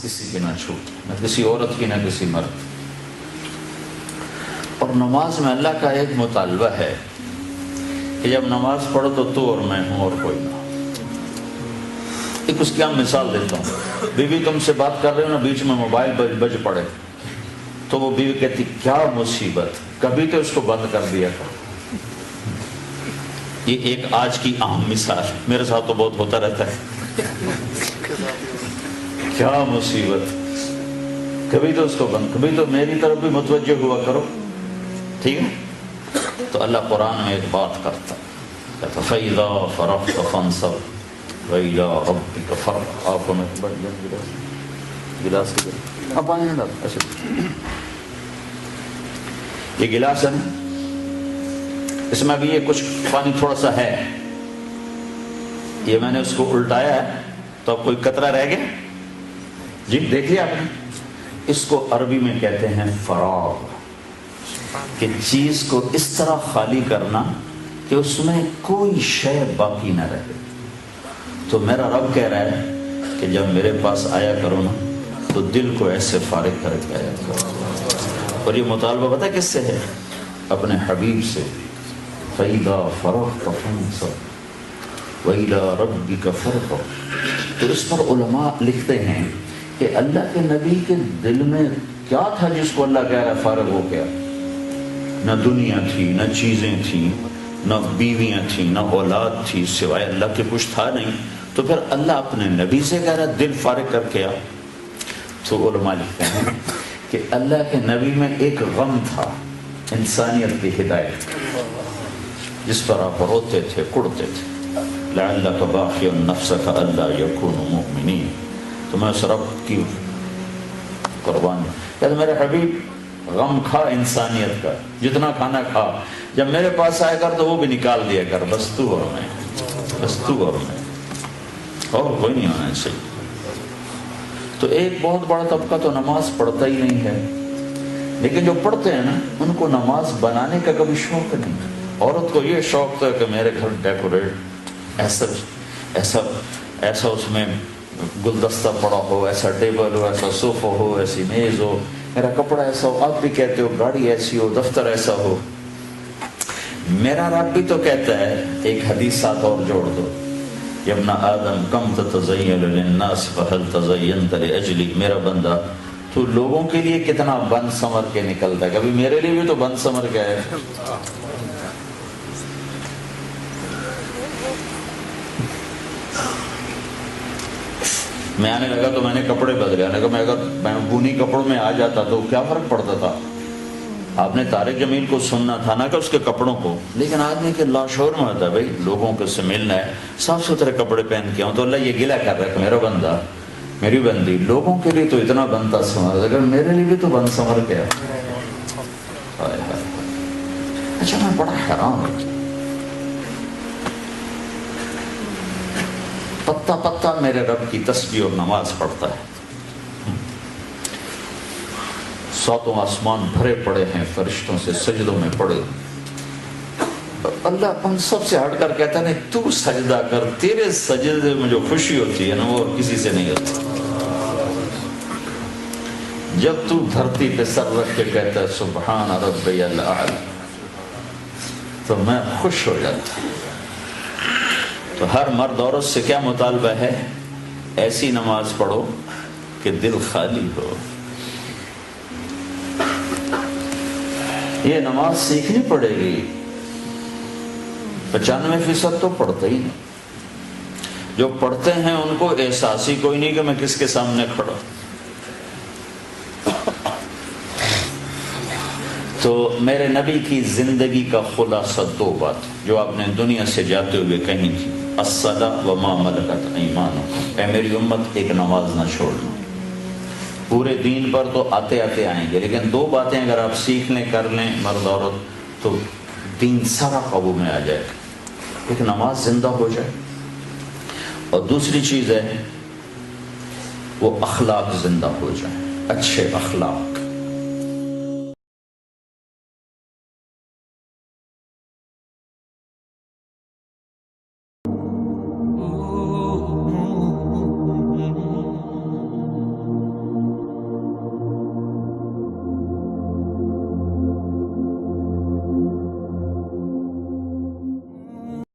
کسی کی نہ چھوٹے، نہ کسی عورت کی نہ کسی مرد۔ اور نماز میں اللہ کا ایک مطالبہ ہے کہ جب نماز پڑھو تو اور میں ہوں اور کوئی نہ۔ ایک اس کی مثال دیتا ہوں، بیوی تم سے بات کر رہے ہو نا، بیچ میں موبائل بج پڑے تو وہ بیوی کہتی کیا مصیبت، کبھی تو اس کو بند کر دیا کرو۔ یہ ایک آج کی عام مثال، میرے ساتھ تو بہت ہوتا رہتا ہے، کیا مصیبت، کبھی تو اس کو بند، کبھی تو میری طرف بھی متوجہ ہوا کرو، ٹھیک ہے؟ تو اللہ قرآن میں ایک بات کرتا ہے، فَإِذَا فَرَغْتَ فَانصَبْ وَإِلَىٰ رَبِّكَ فَارْغَب۔ آپ کو میں گلاس اب پانی نہ ڈال، اچھا یہ گلاس ہے نا، اس میں ابھی یہ کچھ پانی تھوڑا سا ہے، یہ میں نے اس کو الٹایا ہے تو اب کوئی قطرہ رہ گیا جی، دیکھ لیا آپ نے؟ اس کو عربی میں کہتے ہیں فراغ، کہ چیز کو اس طرح خالی کرنا کہ اس میں کوئی شے باقی نہ رہے۔ تو میرا رب کہہ رہا ہے کہ جب میرے پاس آیا کرو نا تو دل کو ایسے فارغ کر کے آیا کرو۔ اور یہ مطالبہ پتہ کس سے ہے؟ اپنے حبیب سے، فَإِذَا فَرَغْتَ فَانصَبْ وَإِلَىٰ رَبِّكَ فَارْغَب۔ تو اس پر علماء لکھتے ہیں کہ اللہ کے نبی کے دل میں کیا تھا جس کو اللہ کہہ رہا ہے فارغ ہو گیا؟ نہ دنیا تھی، نہ چیزیں تھیں، نہ بیویاں تھیں، نہ اولاد تھی، سوائے اللہ کے کچھ تھا نہیں۔ تو پھر اللہ اپنے نبی سے کہہ رہا دل فارغ کر کے آ۔ تو علماء لکھتے ہیں کہ اللہ کے نبی میں ایک غم تھا، انسانیت کی ہدایت، جس پر آپ روتے تھے، کڑتے تھے، لعلک باخع نفسک الا یکونوا مؤمنین۔ تو میں اس رب کی قربانی کہ میرے حبیب غم کھا انسانیت کا، جتنا کھانا کھا، جب میرے پاس آئے کر تو وہ بھی نکال دیا کر، بس تو اور میں، بس تو اور میں، اور کوئی نہیں ہونا چاہیے۔ تو ایک بہت بڑا طبقہ تو نماز پڑھتا ہی نہیں ہے، لیکن جو پڑھتے ہیں نا ان کو نماز بنانے کا کبھی شوق نہیں۔ عورت کو یہ شوق تھا کہ میرے گھر ڈیکوریٹ ایسا ایسا ایسا اس میں گلدستہ پڑا ہو، ایسا ٹیبل ہو، ایسا صوفہ ہو، ایسی میز ہو، میرا کپڑا ایسا ہو، آپ بھی کہتے ہو گاڑی ایسی ہو، دفتر ایسا ہو۔ میرا رب بھی تو کہتا ہے، ایک حدیث ساتھ اور جوڑ دو، یا ابن آدم کم تتزین للناس فہل تزینت لاجلی، میرا بندہ تو لوگوں کے لیے کتنا بن سمر کے نکلتا ہے، کبھی میرے لیے بھی تو بن سمر کے ہے۔ میں آنے لگا تو میں نے کپڑے بدلے، آنے لگا میں اگر میں بونی کپڑوں میں آ جاتا تو کیا فرق پڑتا تھا؟ آپ نے طارق جمیل کو سننا تھا نا کہ اس کے کپڑوں کو، لیکن آدمی کے لاشعور میں ہوتا ہے بھائی لوگوں کو سے ملنا ہے، صاف ستھرے کپڑے پہن کے ہوں، تو اللہ یہ گلہ کر رہا ہے کہ میرا بندہ، میری بندی لوگوں کے لیے تو اتنا بنتا سمر، اگر میرے لیے بھی تو بند سمر گیا۔ اچھا میں بڑا حیران ہوں، پتا پتا میرے رب کی تسبیح اور نماز پڑھتا ہے، ساتوں آسمان بھرے پڑے ہیں فرشتوں سے، سجدوں میں پڑے، اللہ ہم سب سے ہٹ کر کہتا ہے نہیں تو سجدہ کر، تیرے سجدے میں جو خوشی ہوتی ہے نا وہ کسی سے نہیں ہوتی۔ جب تو دھرتی پہ سر رکھ کے کہتا ہے سبحان ربی الاعلی، تو میں خوش ہو جاتا ہوں۔ تو ہر مرد عورت سے کیا مطالبہ ہے؟ ایسی نماز پڑھو کہ دل خالی ہو۔ یہ نماز سیکھنی پڑے گی، 95% تو پڑھتے ہی نہیں، جو پڑھتے ہیں ان کو احساس ہی کوئی نہیں کہ میں کس کے سامنے کھڑا۔ تو میرے نبی کی زندگی کا خلاصہ 2 بات جو آپ نے دنیا سے جاتے ہوئے کہیں تھی، الصلاۃ وما ملکت ایمانکم، اے میری امت ایک نماز نہ چھوڑنا۔ پورے دین پر تو آتے آتے آئیں گے، لیکن 2 باتیں اگر آپ سیکھ لیں کر لیں مرد عورت تو دین سارا قابو میں آ جائے گا، ایک نماز زندہ ہو جائے۔ اور دوسری چیز ہے وہ اخلاق زندہ ہو جائیں، اچھے اخلاق۔